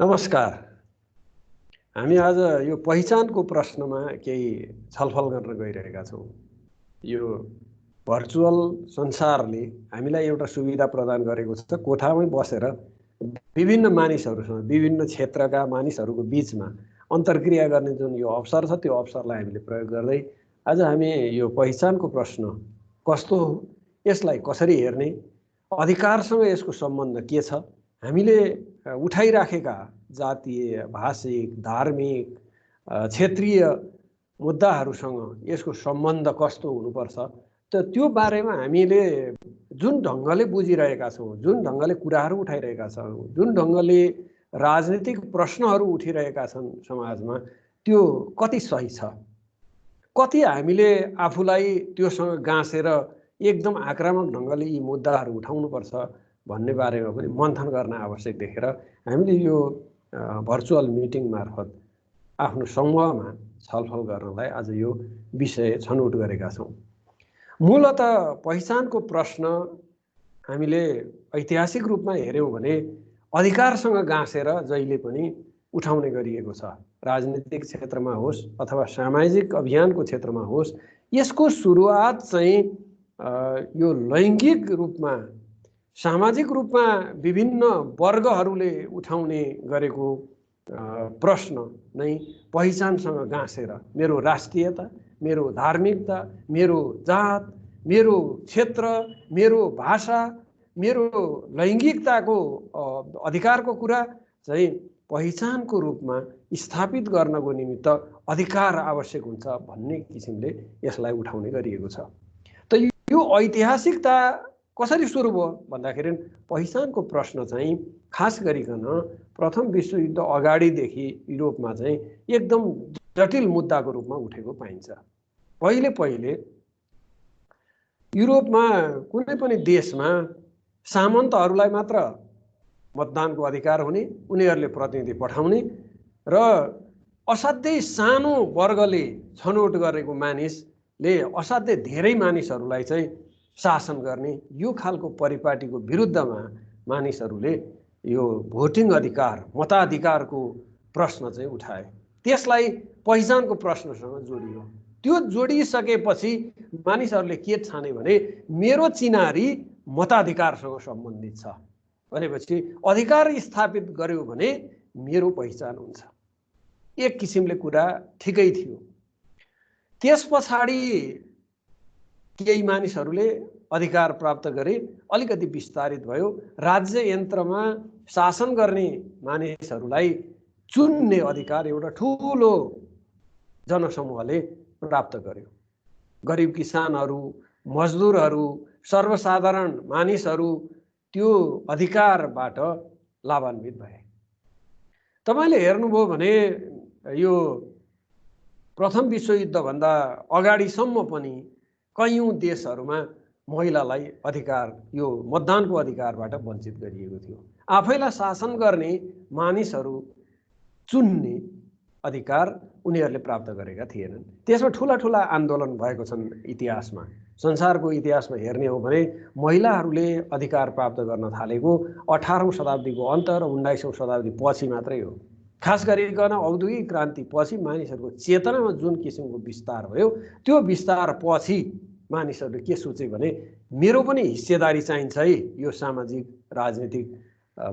नमस्कार। हामी आज यो पहिचानको प्रश्नमा केही छलफल गर्न गइरहेका छौँ। यो भर्चुअल संसारले हामीलाई एउटा सुविधा प्रदान गरेको छ। कोठामै बसेर विभिन्न मानिसहरूसँग, विभिन्न क्षेत्रका मानिसहरूको बीचमा अन्तर्क्रिया गर्ने जुन यो अवसर छ, त्यो अवसरलाई हामीले प्रयोग गर्दै आज हामी यो पहिचानको प्रश्न कस्तो हो, यसलाई कसरी हेर्ने, अधिकारसँग यसको सम्बन्ध के छ, हामीले उठाइराखेका जातीय, भाषिक, धार्मिक, क्षेत्रीय मुद्दाहरूसँग यसको सम्बन्ध कस्तो हुनुपर्छ, त त्यो बारेमा हामीले जुन ढङ्गले बुझिरहेका छौँ, जुन ढङ्गले कुराहरू उठाइरहेका छौँ, जुन ढङ्गले राजनीतिक प्रश्नहरू उठिरहेका छन् समाजमा, त्यो कति सही छ, कति हामीले आफूलाई त्योसँग गाँसेर एकदम आक्रामक ढङ्गले यी मुद्दाहरू उठाउनुपर्छ भन्ने बारेमा पनि मन्थन गर्न आवश्यक देखेर हामीले यो भर्चुअल मिटिङ मार्फत आफ्नो समूहमा छलफल गर्नलाई आज यो विषय छनौट गरेका छौँ। मूलत पहिचानको प्रश्न हामीले ऐतिहासिक रूपमा हेऱ्यौँ भने अधिकारसँग गाँसेर जहिले पनि उठाउने गरिएको छ। राजनीतिक क्षेत्रमा होस् अथवा सामाजिक अभियानको क्षेत्रमा होस्, यसको सुरुवात चाहिँ यो लैङ्गिक रूपमा, सामाजिक रूपमा विभिन्न वर्गहरूले उठाउने गरेको प्रश्न नै पहिचानसँग गाँसेर मेरो राष्ट्रियता, मेरो धार्मिकता, मेरो जात, मेरो क्षेत्र, मेरो भाषा, मेरो लैङ्गिकताको अधिकारको कुरा चाहिँ पहिचानको रूपमा स्थापित गर्नको निमित्त अधिकार आवश्यक हुन्छ भन्ने किसिमले यसलाई उठाउने गरिएको छ। त यो ऐतिहासिकता कसरी सुरु भयो भन्दाखेरि पहिचानको प्रश्न चाहिँ खास गरिकन प्रथम विश्वयुद्ध अगाडिदेखि युरोपमा चाहिँ एकदम जटिल मुद्दाको रूपमा उठेको पाइन्छ। पहिले युरोपमा कुनै पनि देशमा सामन्तहरूलाई मात्र मतदानको अधिकार हुने, उनीहरूले प्रतिनिधि पठाउने र असाध्यै सानो वर्गले छनौट गरेको मानिसले असाध्यै धेरै मानिसहरूलाई चाहिँ शासन गर्ने, यो खालको परिपाटीको विरुद्धमा मानिसहरूले यो भोटिङ अधिकार, मताधिकारको प्रश्न चाहिँ उठाए। त्यसलाई पहिचानको प्रश्नसँग जोडियो। त्यो जोडिसकेपछि मानिसहरूले के ठाने भने मेरो चिनारी मताधिकारसँग सम्बन्धित छ भनेपछि अधिकार स्थापित गर्यो भने मेरो पहिचान हुन्छ। एक किसिमले कुरा ठिकै थियो। त्यस पछाडि केही मानिसहरूले अधिकार प्राप्त गरे, अलिकति विस्तारित भयो। राज्य यन्त्रमा शासन गर्ने मानिसहरूलाई चुन्ने अधिकार एउटा ठुलो जनसमूहले प्राप्त गर्यो। गरिब किसानहरू, मजदुरहरू, सर्वसाधारण मानिसहरू त्यो अधिकारबाट लाभान्वित भए। तपाईले हेर्नुभयो भने यो प्रथम विश्वयुद्धभन्दा अगाडिसम्म पनि कयौं देशहरूमा महिलालाई अधिकार, यो मतदानको अधिकारबाट वञ्चित गरिएको थियो। आफैलाई शासन गर्ने मानिसहरू चुन्ने अधिकार उनीहरूले प्राप्त गरेका थिएनन्। त्यसमा ठुला आन्दोलन भएको छन् इतिहासमा। संसारको इतिहासमा हेर्ने हो भने महिलाहरूले अधिकार प्राप्त गर्न थालेको 18औं शताब्दीको अन्त र 19औं शताब्दी पछि मात्रै हो। खास गरिकन औद्योगिक क्रान्ति पछि मानिसहरूको चेतनामा जुन किसिमको विस्तार भयो, त्यो विस्तार पछि मानिसहरूले के सोचे भने मेरो पनि हिस्सेदारी चाहिन्छ है यो सामाजिक राजनीतिक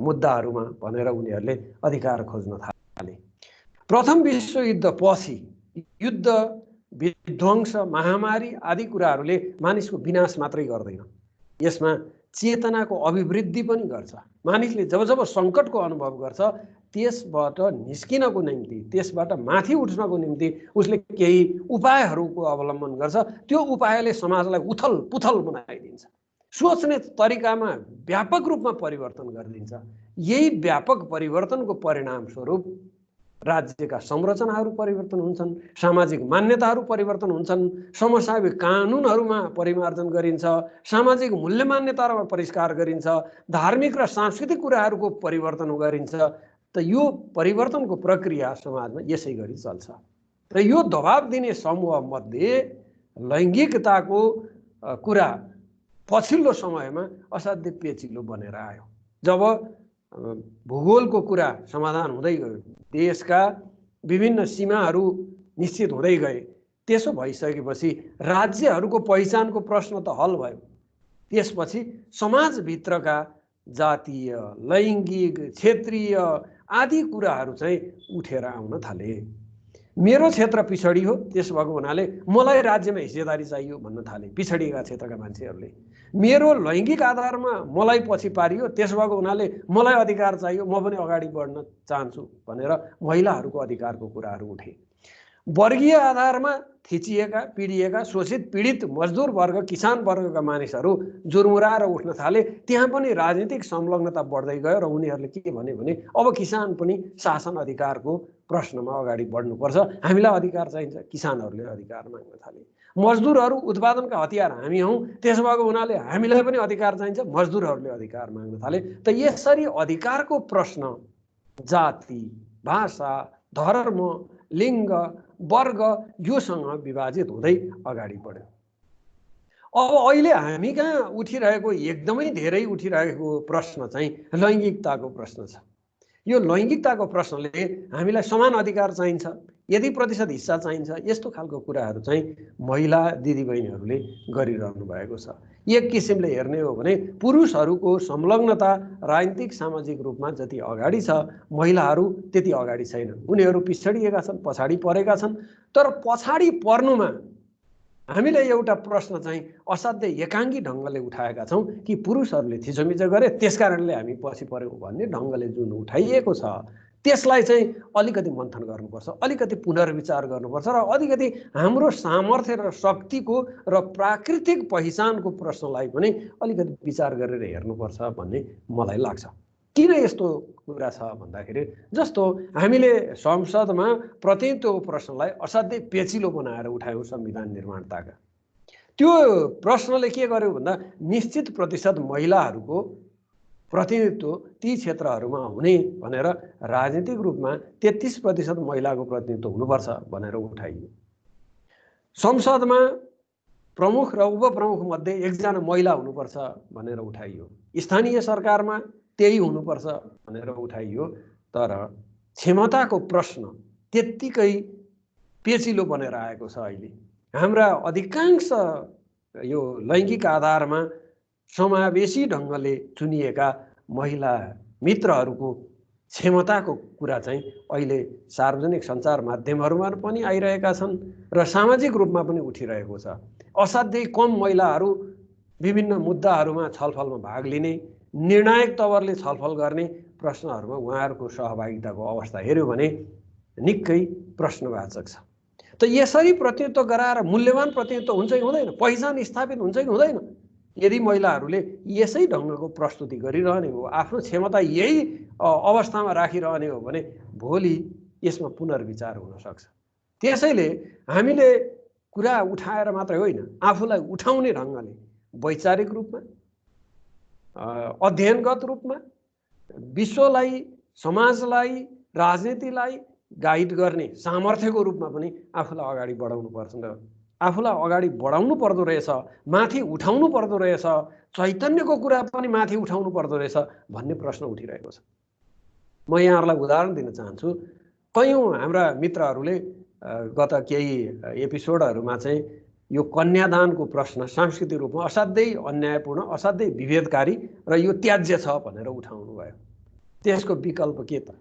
मुद्दाहरूमा भनेर उनीहरूले अधिकार खोज्न थाले। प्रथम विश्वयुद्ध पछि युद्ध, विध्वंस, महामारी आदि कुराहरूले मानिसको विनाश मात्रै गर्दैन, यसमा चेतनाको अभिवृद्धि पनि गर्छ। मानिसले जब सङ्कटको अनुभव गर्छ त्यसबाट निस्किनको निम्ति, त्यसबाट माथि उठ्नको निम्ति उसले केही उपायहरूको अवलम्बन गर्छ। त्यो उपायले समाजलाई उथल पुथल बनाइदिन्छ, सोच्ने तरिकामा व्यापक रूपमा परिवर्तन गरिदिन्छ। यही व्यापक परिवर्तनको परिणाम स्वरूप राज्यका संरचनाहरू परिवर्तन हुन्छन्, सामाजिक मान्यताहरू परिवर्तन हुन्छन्, समसामयिक कानुनहरूमा परिमार्जन गरिन्छ, सामाजिक मूल्य मान्यताहरूमा परिष्कार गरिन्छ, धार्मिक र सांस्कृतिक कुराहरूको परिवर्तन गरिन्छ। त यो परिवर्तनको प्रक्रिया समाजमा यसै गरी चल्छ। र यो दबाब दिने समूह मध्ये लैङ्गिकताको कुरा पछिल्लो समयमा असाध्यै पेचिलो बनेर आयो। जब भूगोलको कुरा समाधान हुँदै गयो, देशका विभिन्न सीमाहरू निश्चित हुँदै गए। त्यसो भइसकेपछि राज्यहरूको पहिचानको प्रश्न त हल भयो। त्यसपछि समाजभित्रका जातीय, लैङ्गिक, क्षेत्रीय आदि कुराहरू चाहिँ उठेर आउन थाले। मेरो क्षेत्र पिछडी हो, त्यसो भएको हुनाले मलाई राज्यमा हिस्सेदारी चाहियो भन्न थाले पिछडिएका क्षेत्रका मान्छेहरूले। मेरो लैङ्गिक आधारमा मलाई पछि पारियो, त्यसो भएको हुनाले मलाई अधिकार चाहियो, म पनि अगाडि बढ्न चाहन्छु भनेर महिलाहरूको अधिकारको कुराहरू उठे। वर्गीय आधारमा थिचिएका, पीडिएका, शोषित, पीडित मजदुर वर्ग, किसान वर्गका मानिसहरू जुर्मुराएर उठ्न थाले। त्यहाँ पनि राजनीतिक संलग्नता बढ्दै गयो र उनीहरूले के भने अब किसान पनि शासन अधिकारको प्रश्नमा अगाडि बढ्नुपर्छ, हामीलाई अधिकार चाहिन्छ। किसानहरूले अधिकार माग्न थाले। मजदुरहरू उत्पादनका हतियार हामी हौँ, त्यसो भएको हुनाले हामीलाई पनि अधिकार चाहिन्छ, मजदुरहरूले अधिकार माग्न थाले। त यसरी अधिकारको प्रश्न जाति, भाषा, धर्म, लिङ्ग, वर्ग योसँग विभाजित हुँदै अगाडि बढ्यो। अब अहिले हामी कहाँ उठिरहेको एकदमै धेरै उठिरहेको प्रश्न चाहिँ लैङ्गिकताको प्रश्न छ। यो लैङ्गिकताको प्रश्नले हामीलाई समान अधिकार चाहिन्छ, यति प्रतिशत हिस्सा चाहिन्छ, यस्तो खालको कुराहरू चाहिँ महिला दिदीबहिनीहरूले गरिरहनु भएको छ। एक किसिमले हेर्ने हो भने पुरुषहरूको संलग्नता राजनीतिक सामाजिक रूपमा जति अगाडि छ, महिलाहरू त्यति अगाडि छैनन्। उनीहरू पिछडिएका छन्, पछाडि परेका छन्। तर पछाडि पर्नुमा हामीले एउटा प्रश्न चाहिँ असाध्यै एकाङ्गी ढङ्गले उठाएका छौँ कि पुरुषहरूले थिचोमिचो गरे त्यसकारणले हामी पछि पऱ्यौँ भन्ने ढङ्गले जुन उठाइएको छ, त्यसलाई चाहिँ अलिकति मन्थन गर्नुपर्छ, अलिकति पुनर्विचार गर्नुपर्छ र अलिकति हाम्रो सामर्थ्य र शक्तिको र प्राकृतिक पहिचानको प्रश्नलाई पनि अलिकति विचार गरेर हेर्नुपर्छ भन्ने मलाई लाग्छ। किन यस्तो कुरा छ भन्दाखेरि जस्तो हामीले संसदमा प्रतिनिधित्वको प्रश्नलाई असाध्यै पेचिलो बनाएर उठायौँ संविधान निर्माणताका। त्यो प्रश्नले के गर्यो भन्दा निश्चित प्रतिशत महिलाहरूको प्रतिनिधित्व ती क्षेत्रहरूमा हुने भनेर राजनीतिक रूपमा 33% महिलाको प्रतिनिधित्व हुनुपर्छ भनेर उठाइयो। संसदमा प्रमुख र उपप्रमुख मध्ये एकजना महिला हुनुपर्छ भनेर उठाइयो। स्थानीय सरकारमा त्यही हुनुपर्छ भनेर उठाइयो। तर क्षमताको प्रश्न त्यत्तिकै पेचिलो बनेर आएको छ। अहिले हाम्रा अधिकांश यो लैङ्गिक आधारमा समावेशी ढङ्गले चुनिएका महिला मित्रहरूको क्षमताको कुरा चाहिँ अहिले सार्वजनिक सञ्चार माध्यमहरूमा पनि आइरहेका छन् र सामाजिक रूपमा पनि उठिरहेको छ। असाध्यै कम महिलाहरू विभिन्न मुद्दाहरूमा छलफलमा भाग लिने, निर्णायक तवरले छलफल गर्ने प्रश्नहरूमा उहाँहरूको सहभागिताको अवस्था हेऱ्यो भने निकै प्रश्नवाचक छ। त यसरी प्रतिनिधित्व गराएर मूल्यवान प्रतिनिधित्व हुन्छ कि हुँदैन, पहिचान स्थापित हुन्छ कि हुँदैन? यदि महिलाहरूले यसै ढङ्गको प्रस्तुति गरिरहने हो, आफ्नो क्षमता यही अवस्थामा राखिरहने हो भने भोलि यसमा पुनर्विचार हुन सक्छ। त्यसैले हामीले कुरा उठाएर मात्रै होइन, आफूलाई उठाउने ढङ्गले वैचारिक रूपमा, अध्ययनगत रूपमा विश्वलाई, समाजलाई, राजनीतिलाई गाइड गर्ने सामर्थ्यको रूपमा पनि आफूलाई अगाडि बढाउनु पर्छ। आफूलाई अगाडि बढाउनु पर्दो रहेछ, माथि उठाउनु पर्दो रहेछ, चैतन्यको कुरा पनि माथि उठाउनु पर्दो रहेछ भन्ने प्रश्न उठिरहेको छ। म यहाँहरूलाई उदाहरण दिन चाहन्छु। कयौँ हाम्रा मित्रहरूले गत केही एपिसोडहरूमा चाहिँ यो कन्यादानको प्रश्न सांस्कृतिक रूपमा असाध्यै अन्यायपूर्ण, असाध्यै विभेदकारी र यो त्याज्य छ भनेर उठाउनु भयो। त्यसको विकल्प के त?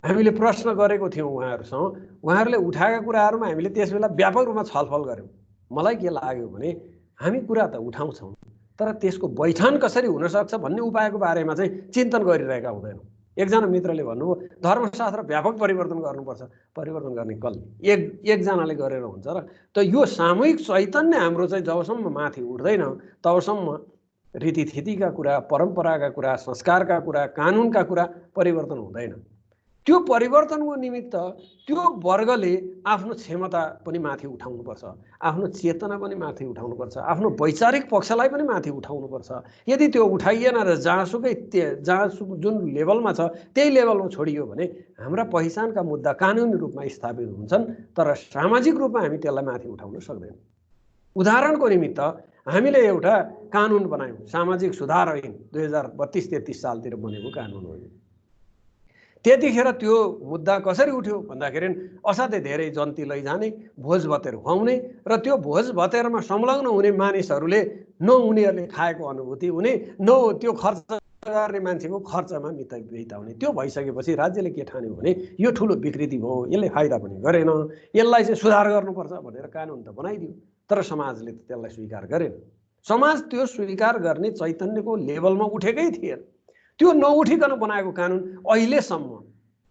हामीले प्रश्न गरेको थियौँ उहाँहरूसँग, उहाँहरूले उठाएका कुराहरूमा हामीले त्यसबेला व्यापक रूपमा छलफल गऱ्यौँ। मलाई के लाग्यो भने हामी कुरा त उठाउँछौँ, तर त्यसको बैठान कसरी हुनसक्छ भन्ने उपायको बारेमा चाहिँ चिन्तन गरिरहेका हुँदैनौँ। एकजना मित्रले भन्नुभयो धर्मशास्त्र व्यापक परिवर्तन गर्नुपर्छ। परिवर्तन गर्ने कसले? एकजनाले गरेर हुन्छ र? त यो सामूहिक चैतन्य हाम्रो चाहिँ जबसम्म माथि उठ्दैन तबसम्म रीतिथितिका कुरा, परम्पराका कुरा, संस्कारका कुरा, कानुनका कुरा परिवर्तन हुँदैन। त्यो परिवर्तनको निमित्त त्यो वर्गले आफ्नो क्षमता पनि माथि उठाउनुपर्छ, आफ्नो चेतना पनि माथि उठाउनुपर्छ, आफ्नो वैचारिक पक्षलाई पनि माथि उठाउनुपर्छ। यदि त्यो उठाइएन र जहाँसुकै जुन लेभलमा छ त्यही लेभलमा छोडियो भने हाम्रा पहिचानका मुद्दा कानुनी रूपमा स्थापित हुन्छन्, तर सामाजिक रूपमा हामी त्यसलाई माथि उठाउन सक्दैनौँ। उदाहरणको निमित्त हामीले एउटा कानुन बनायौँ, सामाजिक सुधार ऐन 2032-33 सालतिर बनेको कानुन हो। त्यतिखेर त्यो मुद्दा कसरी उठ्यो भन्दाखेरि असाध्यै धेरै जन्ती लैजाने, भोज भतेर खुवाउने र त्यो भोज भतेरमा संलग्न हुने मानिसहरूले न उनीहरूले खाएको अनुभूति हुने, न त्यो खर्च गर्ने मान्छेको खर्चमा बिताउने। त्यो भइसकेपछि राज्यले के ठान्यो भने यो ठुलो विकृति भयो, यसले फाइदा पनि गरेन, यसलाई चाहिँ सुधार गर्नुपर्छ भनेर कानुन त बनाइदियो। तर समाजले त त्यसलाई स्वीकार गरेन। समाज त्यो स्वीकार गर्ने चैतन्यको लेभलमा उठेकै थिएन। त्यो नउठिकन बनाएको कानुन अहिलेसम्म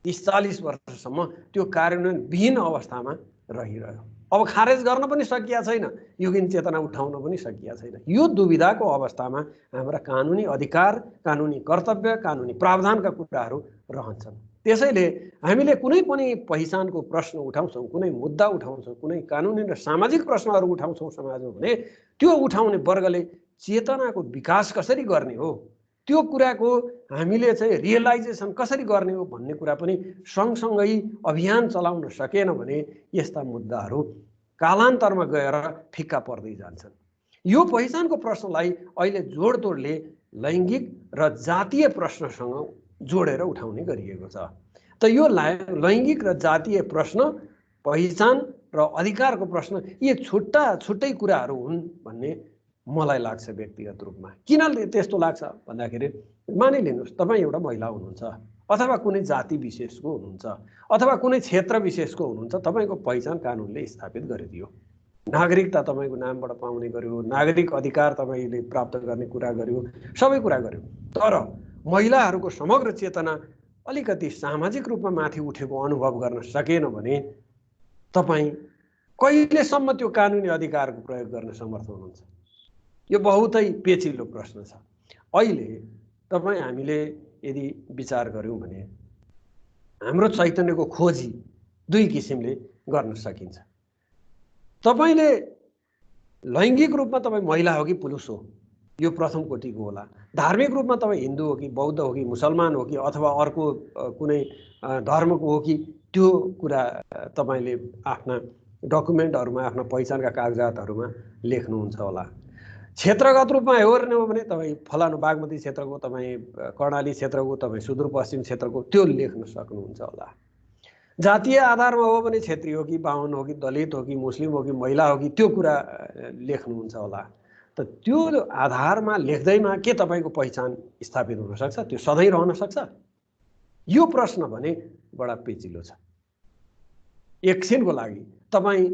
30-40 वर्षसम्म त्यो कार्यान्वयन विहीन अवस्थामा रहिरह्यो। अब खारेज गर्न पनि सकिया छैन, युगीन चेतना उठाउन पनि सकिया छैन। यो दुविधाको अवस्थामा हाम्रा कानुनी अधिकार, कानुनी कर्तव्य, कानुनी प्रावधानका कुराहरू रहन्छन्। त्यसैले हामीले कुनै पनि पहिचानको प्रश्न उठाउँछौँ, कुनै मुद्दा उठाउँछौँ, कुनै कानुनी र सामाजिक प्रश्नहरू उठाउँछौँ समाजमा भने त्यो उठाउने वर्गले चेतनाको विकास कसरी गर्ने हो, त्यो कुराको हामीले चाहिँ रियलाइजेसन कसरी गर्ने हो भन्ने कुरा पनि सँगसँगै अभियान चलाउन सकेन भने यस्ता मुद्दाहरू कालान्तरमा गएर फिक्का पर्दै जान्छन्। यो पहिचानको प्रश्नलाई अहिले जोडतोडले लैङ्गिक र जातीय प्रश्नसँग जोडेर उठाउने गरिएको छ। त यो लैङ्गिक र जातीय प्रश्न, पहिचान र अधिकारको प्रश्न यी छुट्टै कुराहरू हुन् भन्ने मलाई लाग्छ व्यक्तिगत रूपमा। किन त्यस्तो लाग्छ भन्दाखेरि मानिलिनुहोस् तपाईँ एउटा महिला हुनुहुन्छ, अथवा कुनै जाति विशेषको हुनुहुन्छ, अथवा कुनै क्षेत्र विशेषको हुनुहुन्छ, तपाईँको पहिचान कानुनले स्थापित गरिदियो, नागरिकता तपाईँको नामबाट पाउने गर्यो, नागरिक अधिकार तपाईँले प्राप्त गर्ने कुरा गर्यो, सबै कुरा गर्यो। तर महिलाहरूको समग्र चेतना अलिकति सामाजिक रूपमा माथि उठेको अनुभव गर्न सकेन भने तपाईँ कहिलेसम्म त्यो कानुनी अधिकारको प्रयोग गर्न समर्थ हुनुहुन्छ? यो बहुतै पेचिलो प्रश्न छ। अहिले हामीले यदि विचार गर्यौँ भने हाम्रो चैतन्यको खोजी दुई किसिमले गर्न सकिन्छ। तपाईले लैङ्गिक रूपमा तपाईँ महिला हो कि पुरुष हो यो प्रथम कोटिको होला। धार्मिक रूपमा तपाईँ हिन्दू हो कि बौद्ध हो कि मुसलमान हो कि अथवा अर्को कुनै धर्मको हो कि त्यो कुरा तपाईले आफ्ना डकुमेन्टहरुमा, आफ्ना पहिचानका कागजातहरुमा लेख्नुहुन्छ होला। क्षेत्रगत रूपमा हेर्ने हो भने तपाईँ फलानु बागमती क्षेत्रको, तपाईँ कर्णाली क्षेत्रको, तपाईँ सुदूरपश्चिम क्षेत्रको त्यो लेख्न सक्नुहुन्छ होला। जातीय आधारमा हो भने क्षेत्रीय हो कि बाहुन हो कि दलित हो कि मुस्लिम हो कि महिला हो कि त्यो कुरा लेख्नुहुन्छ होला। त त्यो आधारमा लेख्दैमा के तपाईको पहिचान स्थापित हुन सक्छ? त्यो सधैँ रहन सक्छ? यो प्रश्न भने बडा पेचिलो छ। एकछिनको लागि तपाईँ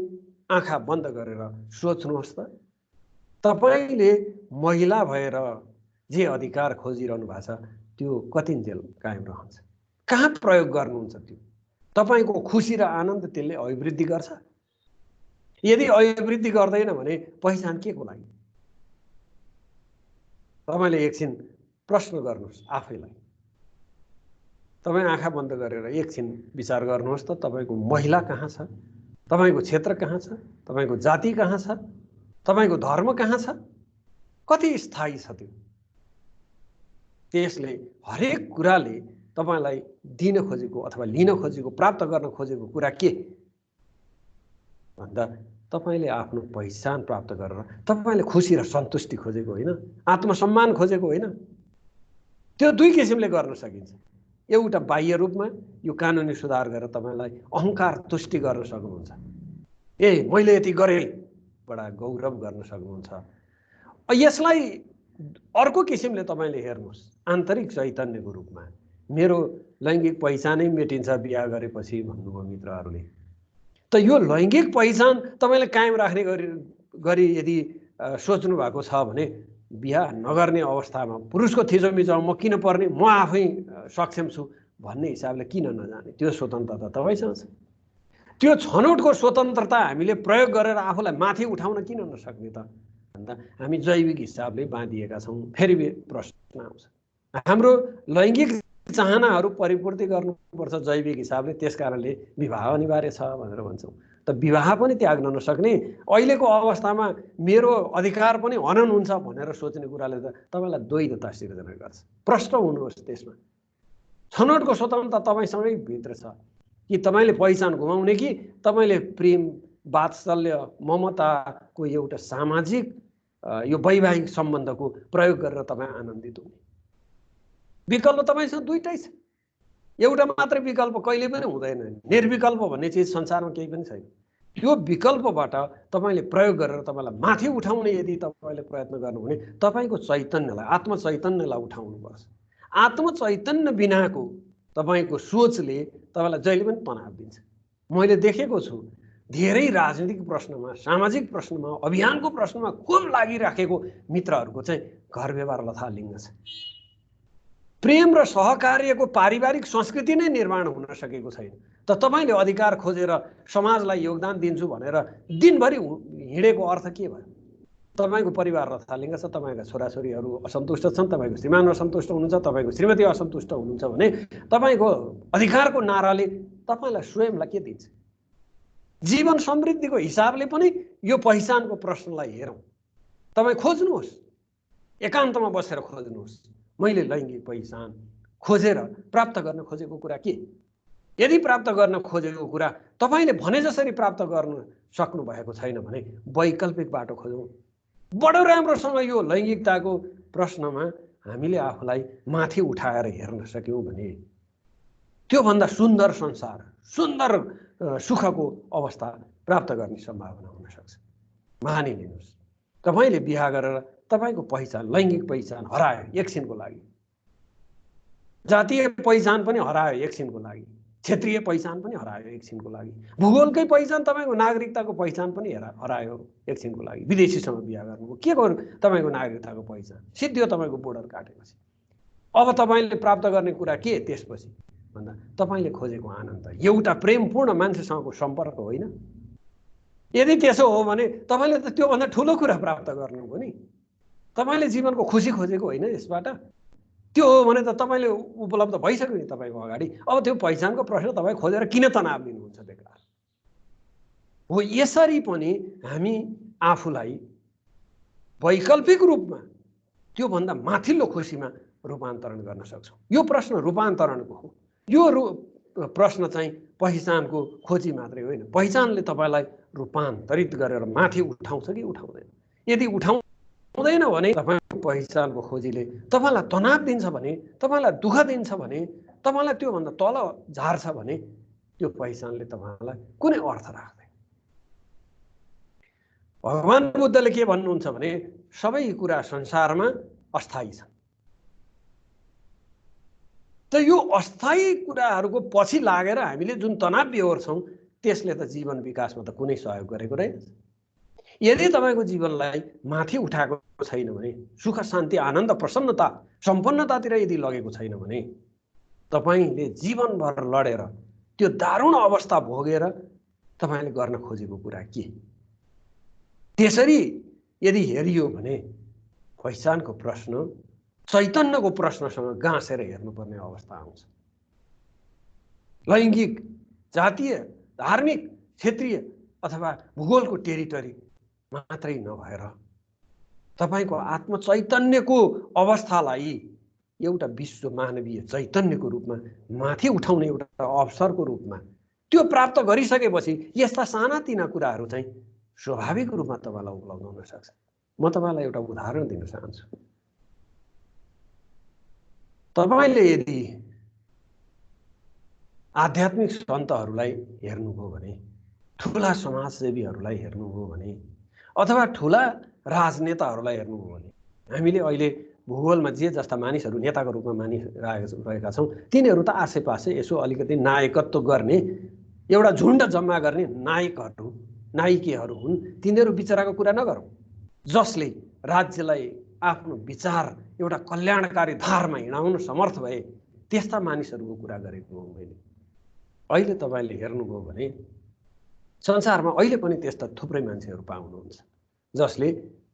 आँखा बन्द गरेर सोच्नुहोस् त, तपाईले महिला भएर जे अधिकार खोजिरहनु भएको छ त्यो कतिन्जेल कायम रहन्छ? कहाँ प्रयोग गर्नुहुन्छ? त्यो तपाईको खुसी र आनन्द त्यसले अभिवृद्धि गर्छ? यदि अभिवृद्धि गर्दैन भने पहिचान के को लागि? तपाईले एकछिन प्रश्न गर्नुहोस् आफैलाई। तपाईँ आँखा बन्द गरेर एकछिन विचार गर्नुहोस् त, तपाईको महिला कहाँ छ? तपाईको क्षेत्र कहाँ छ? तपाईको जाति कहाँ छ? तपाईको धर्म कहाँ छ? कति स्थायी छ त्यो? त्यसले हरेक कुराले तपाईलाई दिन खोजेको अथवा लिन खोजेको, प्राप्त गर्न खोजेको कुरा के भन्दा तपाईले आफ्नो पहिचान प्राप्त गरेर तपाईले खुसी र सन्तुष्टि खोजेको होइन, आत्मसम्मान खोजेको होइन। त्यो दुई किसिमले गर्न सकिन्छ। एउटा बाह्य रूपमा यो कानुनी सुधार गरेर तपाईलाई अहंकार तुष्टि गर्न सक्नुहुन्छ। ए मैले यति गरेँ बडा गौरव गर्न सक्नुहुन्छ। यसलाई अर्को किसिमले तपाईले हेर्नुहोस्, आन्तरिक चैतन्यको रूपमा। मेरो लैङ्गिक पहिचानै मेटिन्छ बिहा गरेपछि भन्नुभयो मित्रहरूले। त यो लैङ्गिक पहिचान तपाईले कायम राख्ने गरी यदि सोच्नु भएको छ भने बिहा नगर्ने अवस्थामा पुरुषको थिचोमिचोमा म किन पर्ने, म आफै सक्षम छु भन्ने हिसाबले किन नजाने? त्यो स्वतन्त्रता तपाईसँग छ। त्यो छनौटको स्वतन्त्रता हामीले प्रयोग गरेर आफूलाई माथि उठाउन किन नसक्ने त भन्दा हामी जैविक हिसाबले बाँधिएका छौँ। फेरि प्रश्न आउँछ, हाम्रो लैङ्गिक चाहनाहरू परिपूर्ति गर्नुपर्छ जैविक हिसाबले, त्यसकारणले विवाह अनिवार्य छ भनेर भन्छौँ। त विवाह पनि त्याग्न नसक्ने, अहिलेको अवस्थामा मेरो अधिकार पनि हनन हुन्छ भनेर सोच्ने कुराले त तपाईलाई द्वैधता सिर्जना गर्छ। प्रश्न हुनुहोस् त्यसमा। छनौटको स्वतन्त्रता तपाईसँगै भित्र छ कि तपाईले पहिचान गुमाउने कि तपाईले प्रेम, वात्सल्य, ममताको एउटा सामाजिक यो वैवाहिक सम्बन्धको प्रयोग गरेर तपाईँ आनन्दित हुने। विकल्प तपाईँसँग दुईटै छ, एउटा मात्रै विकल्प कहिले पनि हुँदैन। निर्विकल्प भन्ने चिज संसारमा केही पनि छैन। त्यो विकल्पबाट तपाईँले प्रयोग गरेर तपाईँलाई माथि उठाउने यदि तपाईँले प्रयत्न गर्नु भने तपाईँको चैतन्यलाई, आत्मचैतन्यलाई उठाउनुपर्छ। आत्मचैतन्य बिनाको तपाईँको सोचले तपाईँलाई जहिले पनि तनाव दिन्छ। मैले देखेको छु धेरै राजनीतिक प्रश्नमा, सामाजिक प्रश्नमा, अभियानको प्रश्नमा खुब लागिराखेको मित्रहरूको चाहिँ घर व्यवहार लथालिङ्ग छ। प्रेम र सहकार्यको पारिवारिक संस्कृति नै निर्माण हुन सकेको छैन। त तपाईँले अधिकार खोजेर समाजलाई योगदान दिन्छु भनेर दिनभरि हिँडेको अर्थ के भयो? तपाईँको परिवार लथालिङ्ग छ, तपाईँका छोराछोरीहरू असन्तुष्ट छन्, तपाईँको श्रीमान असन्तुष्ट हुनुहुन्छ, तपाईँको श्रीमती असन्तुष्ट हुनुहुन्छ भने तपाईँको अधिकारको नाराले तपाईँलाई स्वयंलाई के दिन्छ? जीवन समृद्धिको हिसाबले पनि यो पहिचानको प्रश्नलाई हेरौँ। तपाईँ खोज्नुहोस्, एकान्तमा बसेर खोज्नुहोस्, मैले लैङ्गिक पहिचान खोजेर प्राप्त गर्न खोजेको कुरा के? यदि प्राप्त गर्न खोजेको कुरा तपाईँले भने जसरी प्राप्त गर्न सक्नु भएको छैन भने वैकल्पिक बाटो खोजौँ। बडो राम्रोसँग यो लैङ्गिकताको प्रश्नमा हामीले आफूलाई माथि उठाएर हेर्न सक्यौँ भने त्योभन्दा सुन्दर संसार, सुन्दर सुखको अवस्था प्राप्त गर्ने सम्भावना हुन सक्छ। मानिलिनुहोस्, तपाईँले बिहा गरेर तपाईँको पहिचान, लैङ्गिक पहिचान हरायो एकछिनको लागि, जातीय पहिचान पनि हरायो एकछिनको लागि, क्षेत्रीय पहिचान पनि हरायो एकछिनको लागि, भूगोलकै पहिचान, तपाईँको नागरिकताको पहिचान पनि हरायो एकछिनको लागि। विदेशीसँग बिहा गर्नुभयो, के गर्नु? तपाईँको नागरिकताको पहिचान सिद्धियो, तपाईँको बोर्डर काटेपछि। अब तपाईँले प्राप्त गर्ने कुरा के त्यसपछि भन्दा तपाईँले खोजेको आनन्द, एउटा प्रेमपूर्ण मान्छेसँगको सम्पर्क होइन। यदि त्यसो हो भने तपाईँले त त्योभन्दा ठुलो कुरा प्राप्त गर्नुभयो नि। तपाईँले जीवनको खुसी खोजेको होइन यसबाट? त्यो हो भने त तपाईँले उपलब्ध भइसक्यो नि तपाईँको अगाडि। अब त्यो पहिचानको प्रश्न तपाईँ खोजेर किन तनाव लिनुहुन्छ बेकार? हो, यसरी पनि हामी आफूलाई वैकल्पिक रूपमा त्योभन्दा माथिल्लो खुसीमा रूपान्तरण गर्न सक्छौँ। यो प्रश्न रूपान्तरणको हो। यो प्रश्न चाहिँ पहिचानको खोजी मात्रै होइन, पहिचानले तपाईँलाई रूपान्तरित गरेर माथि उठाउँछ कि उठाउँदैन? यदि उठाउँदैन भने तपाईँको पहिचानको खोजीले तपाईँलाई तनाव दिन्छ भने, तपाईँलाई दुःख दिन्छ भने, तपाईँलाई त्योभन्दा तल झार्छ भने त्यो पहिचानले तपाईँलाई कुनै अर्थ राख्दैन। भगवान बुद्धले के भन्नुहुन्छ भने सबै कुरा संसारमा अस्थायी छन्। त यो अस्थायी कुराहरूको पछि लागेर हामीले जुन तनाव बेहोर्छौँ त्यसले त जीवन विकासमा त कुनै सहयोग गरेको रहेछ। यदि तपाईँको जीवनलाई माथि उठाएको छैन भने, सुख शान्ति आनन्द प्रसन्नता सम्पन्नतातिर यदि लगेको छैन भने तपाईँले जीवनभर लडेर त्यो दारुण अवस्था भोगेर तपाईँले गर्न खोजेको कुरा के? त्यसरी यदि हेरियो भने पहिचानको प्रश्न चैतन्यको प्रश्नसँग गाँसेर हेर्नुपर्ने अवस्था आउँछ। लैङ्गिक, जातीय, धार्मिक, क्षेत्रीय अथवा भूगोलको टेरिटरी मात्रै नभएर तपाईँको आत्मचैतन्यको अवस्थालाई एउटा विश्व मानवीय चैतन्यको रूपमा माथि उठाउने एउटा अवसरको रूपमा त्यो प्राप्त गरिसकेपछि यस्ता सानातिना कुराहरू चाहिँ स्वाभाविक रूपमा तपाईँलाई उपलब्ध हुन सक्छ। म तपाईँलाई एउटा उदाहरण दिन चाहन्छु। तपाईँले यदि आध्यात्मिक सन्तहरूलाई हेर्नुभयो भने, ठुला समाजसेवीहरूलाई हेर्नुभयो भने, अथवा ठुला राजनेताहरूलाई हेर्नुभयो भने, हामीले अहिले भूगोलमा जे जस्ता मानिसहरू नेताको रूपमा मानिरहेका छौँ तिनीहरू त आसेपासे यसो अलिकति नायकत्व गर्ने, एउटा झुन्ड जम्मा गर्ने नायकहरू, नायिकेहरू हुन्। तिनीहरू बिचराको कुरा नगरौँ। जसले राज्यलाई आफ्नो विचार एउटा कल्याणकारी धारमा हिँडाउन समर्थ भए त्यस्ता मानिसहरूको कुरा गरेको हो मैले। अहिले तपाईँले हेर्नुभयो भने संसारमा अहिले पनि त्यस्ता थुप्रै मान्छेहरू पाउनुहुन्छ जसले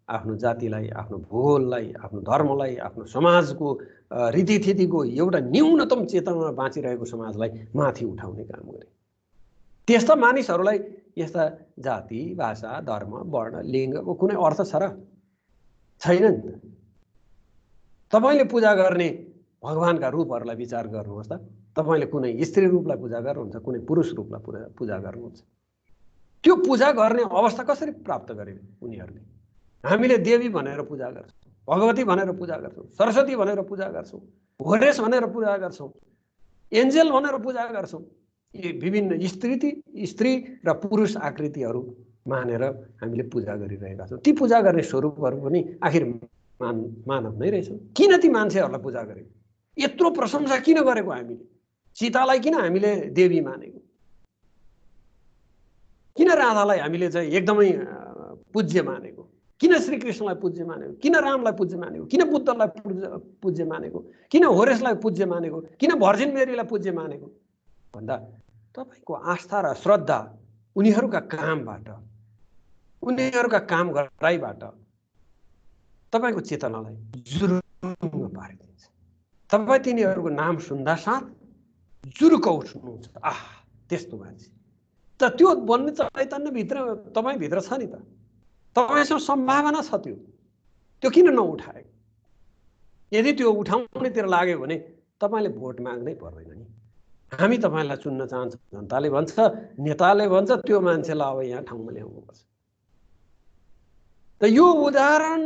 आफ्नो जातिलाई, आफ्नो भूगोललाई, आफ्नो धर्मलाई, आफ्नो समाजको रीतिथितिको एउटा न्यूनतम चेतनामा बाँचिरहेको समाजलाई माथि उठाउने काम गरे। त्यस्ता मानिसहरूलाई यस्ता जाति, भाषा, धर्म, वर्ण, लिङ्गको कुनै अर्थ छ र? छैन नि त। तपाईँले पूजा गर्ने भगवानका रूपहरूलाई विचार गर्नुहोस् त। तपाईँले कुनै स्त्री रूपलाई पूजा गर्नुहुन्छ, कुनै पुरुष रूपलाई पूजा गर्नुहुन्छ। त्यो पूजा गर्ने अवस्था कसरी प्राप्त गरे उनीहरूले? हामीले देवी भनेर पूजा गर्छौँ, भगवती भनेर पूजा गर्छौँ, सरस्वती भनेर पूजा गर्छौँ, होरेस भनेर पूजा गर्छौँ, एन्जेल भनेर पूजा गर्छौँ। यी विभिन्न स्त्री र पुरुष आकृतिहरू मानेर हामीले पूजा गरिरहेका छौँ। ती पूजा गर्ने स्वरूपहरू पनि आखिर मानव नै रहेछन्। किन ती मान्छेहरूलाई पूजा गरेको? यत्रो प्रशंसा किन गरेको? हामीले सीतालाई किन हामीले देवी मानेको? किन राधालाई हामीले चाहिँ एकदमै पूज्य मानेको? किन श्रीकृष्णलाई पूज्य मानेको? किन रामलाई पूज्य मानेको? किन बुद्धलाई पूज्य मानेको? किन होरेसलाई पूज्य मानेको? किन भर्जिन मेरीलाई पूज्य मानेको भन्दा तपाईको आस्था र श्रद्धा उनीहरूका कामबाट, उनीहरूका काम गराइबाट तपाईको चेतनालाई जुरुङ्ग पारिदिन्छ। तपाईँ तिनीहरूको नाम सुन्दा साथ जुरुक उठ्नुहुन्छ। आह, त्यस्तो मान्छे त त्यो बन्ने चैतन्यभित्र तपाईँभित्र छ नि त। तपाईँसँग सम्भावना छ। त्यो किन नउठाएको? यदि त्यो उठाउनेतिर लाग्यो भने तपाईँले भोट माग्नै पर्दैन नि। हामी तपाईँलाई चुन्न चाहन्छौँ, जनताले भन्छ, नेताले भन्छ, त्यो मान्छेलाई अब यहाँ ठाउँमा ल्याउनुपर्छ। त यो उदाहरण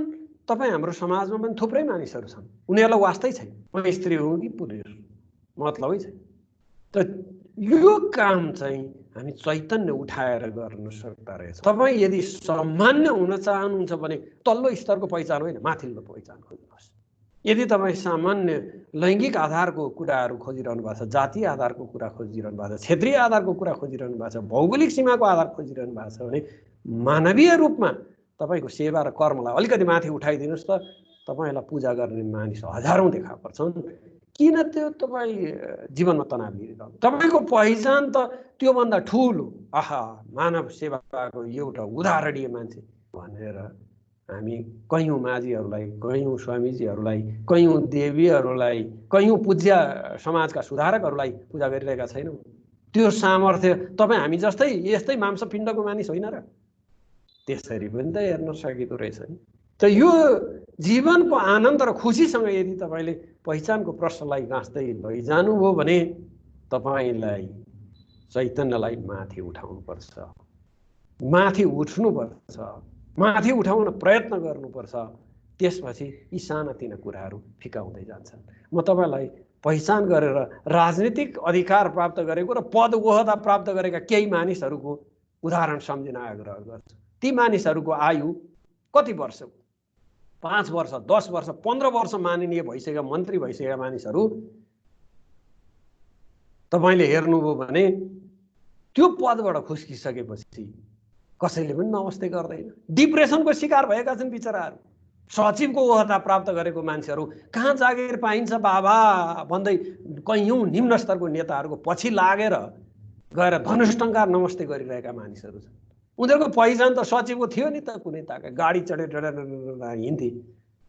तपाईँ हाम्रो समाजमा पनि थुप्रै मानिसहरू छन्, उनीहरूलाई वास्तै छैन म स्त्री हुँ कि पुरुष, मतलबै छैन। त यो काम चाहिँ हामी चैतन्य उठाएर गर्न सक्दा रहेछ। तपाईँ यदि सामान्य हुन चाहनुहुन्छ भने तल्लो स्तरको पहिचान होइन, माथिल्लो पहिचान खोज्नुहोस्। यदि तपाईँ सामान्य लैङ्गिक आधारको कुराहरू खोजिरहनु भएको छ, जातीय आधारको कुरा खोजिरहनु भएको छ, क्षेत्रीय आधारको कुरा खोजिरहनु भएको छ, भौगोलिक सीमाको आधार खोजिरहनु भएको छ भने मानवीय रूपमा तपाईँको सेवा र कर्मलाई अलिकति माथि उठाइदिनुहोस् त तपाईँलाई पूजा गर्ने मानिस हजारौँ देखा पर्छन्। किन त्यो तपाईँ जीवनमा तनाव लिइरहनु? तपाईँको पहिचान त त्योभन्दा ठुलो, आहा मानव सेवाको एउटा उदाहरणीय मान्छे भनेर हामी कयौँ माझीहरूलाई, कयौँ स्वामीजीहरूलाई, कयौँ देवीहरूलाई, कयौँ पूज्य समाजका सुधारकहरूलाई पूजा गरिरहेका छैनौँ। त्यो सामर्थ्य तपाईँ हामी जस्तै यस्तै मांसपिण्डको मानिस होइन र? त्यसरी पनि त हेर्न सकिँदो रहेछ नि। त यो जीवनको आनन्द र खुसीसँग यदि तपाईँले पहिचानको प्रश्नलाई गाँच्दै लैजानुभयो भने तपाईँलाई चैतन्यलाई माथि उठाउनुपर्छ, माथि उठ्नुपर्छ, माथि उठाउन प्रयत्न गर्नुपर्छ। त्यसपछि यी सानातिना कुराहरू फिका हुँदै जान्छन्। म तपाईँलाई पहिचान गरेर राजनीतिक अधिकार प्राप्त गरेको र पद ओहदा प्राप्त गरेका केही मानिसहरूको उदाहरण सम्झिन आग्रह गर्छु। ती मानिसहरूको आयु कति वर्ष? 5 वर्ष, 10 वर्ष, 15 वर्ष माननीय भइसकेका मन्त्री भइसकेका मानिसहरू तपाईँले हेर्नुभयो भने त्यो पदबाट खुस्किसकेपछि कसैले पनि नमस्ते गर्दैन। डिप्रेसनको शिकार भएका छन् बिचराहरू। सचिवको ओहदा प्राप्त गरेको मान्छेहरू कहाँ जागिर पाइन्छ बाबा भन्दै कयौँ निम्न स्तरको नेताहरूको पछि लागेर गएर धनुष्टङ्कार नमस्ते गरिरहेका मानिसहरू छन्। उनीहरूको पहिचान त सचिवको थियो नि त, कुनै ताका गाडी चढेर हिँड्थे,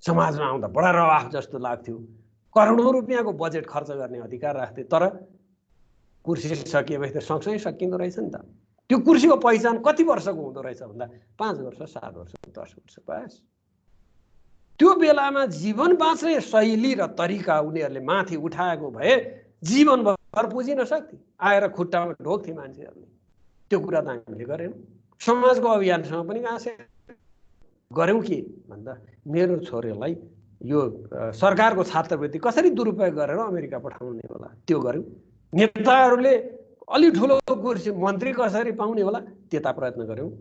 समाजमा आउँदा बडा रवाफ जस्तो लाग्थ्यो, करोडौँ रुपियाँको बजेट खर्च गर्ने अधिकार राख्थे। तर कुर्सी सकिएपछि त सँगसँगै सकिँदो रहेछ नि त। त्यो कुर्सीको पहिचान कति वर्षको हुँदो रहेछ भन्दा 5 वर्ष, 7 वर्ष, 10 वर्ष पास। त्यो बेलामा जीवन बाँच्ने शैली र तरिका उनीहरूले माथि उठाएको भए जीवनभर पुजिन सक्थे। आएर खुट्टामा ढोक्थे मान्छेहरूले। त्यो कुरा त हामीले गरेनौँ। समाजको अभियानसँग पनि गाँसे गऱ्यौँ के भन्दा मेरो छोरीलाई यो सरकारको छात्रवृत्ति कसरी दुरुपयोग गरेर अमेरिका पठाउने होला त्यो गऱ्यौँ। नेताहरूले अलि ठुलो कुर्सी मन्त्री कसरी पाउने होला त्यता प्रयत्न गऱ्यौँ।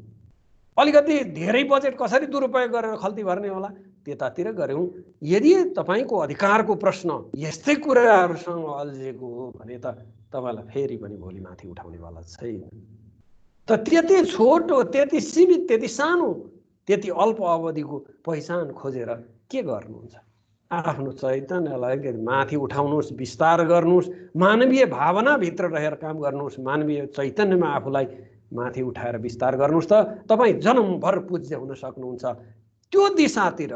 अलिकति धेरै बजेट कसरी दुरुपयोग गरेर खल्ती भर्ने होला त्यतातिर गऱ्यौँ। यदि तपाईँको अधिकारको प्रश्न यस्तै कुराहरूसँग अल्झेको हो भने त तपाईँलाई फेरि पनि भोलि माथि उठाउनेवाला छैन। त त्यति छोटो, त्यति सीमित, त्यति सानो, त्यति अल्प अवधिको पहिचान खोजेर के गर्नुहुन्छ? आफ्नो चैतन्यलाई माथि उठाउनुहोस्, विस्तार गर्नुहोस्, मानवीय भावनाभित्र रहेर काम गर्नुहोस्, मानवीय चैतन्यमा आफूलाई माथि उठाएर विस्तार गर्नुहोस् त तपाईँ जन्मभर पूज्य हुन सक्नुहुन्छ। त्यो दिशातिर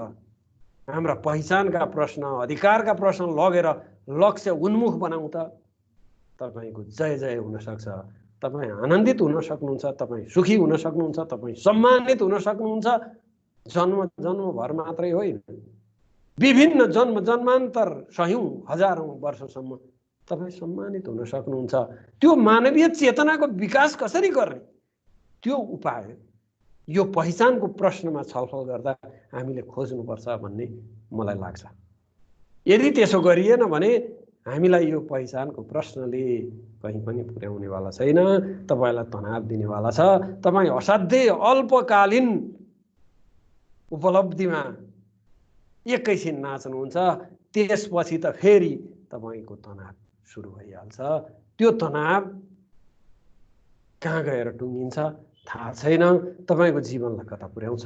हाम्रा पहिचानका प्रश्न, अधिकारका प्रश्न लगेर लक्ष्य उन्मुख बनाउँ त तपाईँको जय जय हुनसक्छ। तपाईँ आनन्दित हुन सक्नुहुन्छ, तपाईँ सुखी हुन सक्नुहुन्छ, तपाईँ सम्मानित हुन सक्नुहुन्छ। जन्म जन्मभर मात्रै होइन, विभिन्न जन्म जन्मान्तर सयौँ हजारौँ वर्षसम्म तपाईँ सम्मानित हुन सक्नुहुन्छ। त्यो मानवीय चेतनाको विकास कसरी गर्ने त्यो उपाय यो पहिचानको प्रश्नमा छलफल गर्दा हामीले खोज्नुपर्छ भन्ने मलाई लाग्छ। यदि त्यसो गरिएन भने हामीलाई यो पहिचानको प्रश्नले कहीँ पनि पुर्याउनेवाला छैन, तपाईँलाई तनाव दिनेवाला छ। तपाईँ असाध्यै अल्पकालीन उपलब्धिमा एकैछिन नाच्नुहुन्छ, त्यसपछि त फेरि तपाईँको तनाव सुरु भइहाल्छ। त्यो तनाव कहाँ गएर टुङ्गिन्छ थाहा छैन, तपाईँको जीवनलाई कता पुर्याउँछ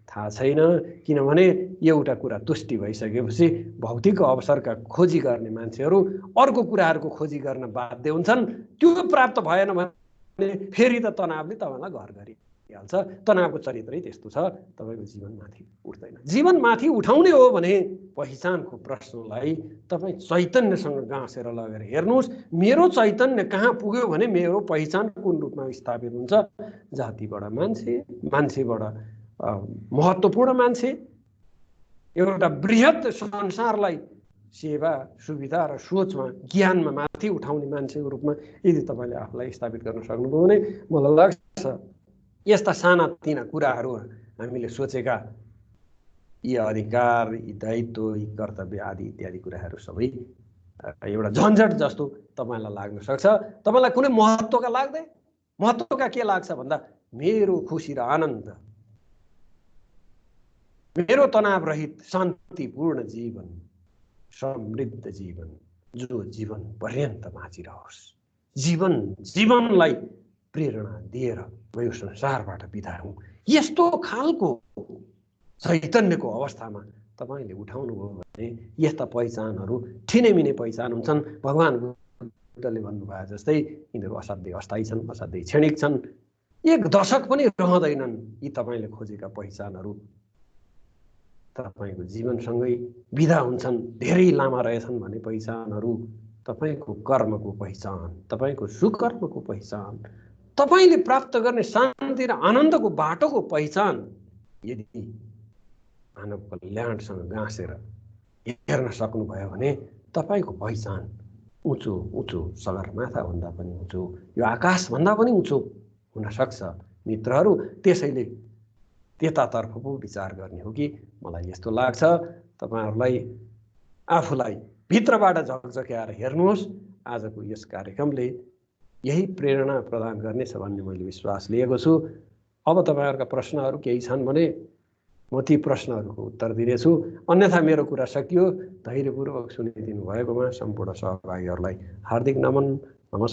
थाहा छैन। किनभने एउटा कुरा तुष्टि भइसकेपछि भौतिक अवसरका खोजी गर्ने मान्छेहरू अर्को कुराहरूको खोजी गर्न बाध्य हुन्छन्। त्यो प्राप्त भएन भने फेरि त तनावले तपाईँलाई घर गरिहाल्छ। तनावको चरित्रै त्यस्तो छ, तपाईँको जीवनमाथि उठ्दैन। जीवनमाथि उठाउने हो भने पहिचानको प्रश्नलाई तपाईँ चैतन्यसँग गाँसेर लगेर हेर्नुहोस्, मेरो चैतन्य कहाँ पुग्यो भने मेरो पहिचान कुन रूपमा स्थापित हुन्छ। जातिबाट मान्छे, मान्छेबाट महत्त्वपूर्ण मान्छे, एउटा बृहत संसारलाई सेवा सुविधा र सोचमा ज्ञानमा माथि उठाउने मान्छेको रूपमा यदि तपाईँले आफूलाई स्थापित गर्न सक्नुभयो भने मलाई लाग्छ यस्ता साना तिना कुराहरू हामीले सोचेका यी अधिकार, यी दायित्व, यी कर्तव्य आदि इत्यादि कुराहरू सबै एउटा झन्झट जस्तो तपाईँलाई लाग्न सक्छ। तपाईँलाई कुनै महत्त्वका लाग्दै, महत्त्वका के लाग्छ भन्दा मेरो खुसी र आनन्द, मेरो तनाव रहित शान्तिपूर्ण जीवन, समृद्ध जीवन, जो जीवन पर्यन्त बाँचिरहोस्। जीवनलाई प्रेरणा दिएर म यो संसारबाट बिदा हुँ, यस्तो खालको चैतन्यको अवस्थामा तपाईँले उठाउनुभयो भने यस्ता पहिचानहरू ठिनैमिने पहिचान हुन्छन्। भगवान् बुद्धले भन्नुभयो जस्तै यिनीहरू असाध्यै अस्थायी छन्, असाध्यै क्षणिक छन्, एक दशक पनि रहँदैनन्। यी तपाईँले खोजेका पहिचानहरू तपाईँको जीवनसँगै बिदा हुन्छन्। धेरै लामा रहेछन् भने पहिचानहरू तपाईँको कर्मको पहिचान, तपाईँको सुकर्मको पहिचान, तपाईँले प्राप्त गर्ने शान्ति र आनन्दको बाटोको पहिचान यदि मानव कल्याणसँग गाँसेर हेर्न सक्नुभयो भने तपाईँको पहिचान उँचो उँचो सगरमाथाभन्दा पनि उँचो, यो आकाशभन्दा पनि उँचो हुन सक्छ मित्रहरू। त्यसैले त्यतातर्फ पो विचार गर्ने हो कि मलाई यस्तो लाग्छ। तपाईँहरूलाई आफूलाई भित्रबाट झकझक्याएर हेर्नुहोस्। आजको यस कार्यक्रमले यही प्रेरणा प्रदान गर्नेछ भन्ने मैले विश्वास लिएको छु। अब तपाईँहरूका प्रश्नहरू केही छन् भने म ती प्रश्नहरूको उत्तर दिनेछु, अन्यथा मेरो कुरा सकियो। धैर्यपूर्वक सुनिदिनु भएकोमा सम्पूर्ण सहभागीहरूलाई हार्दिक नमन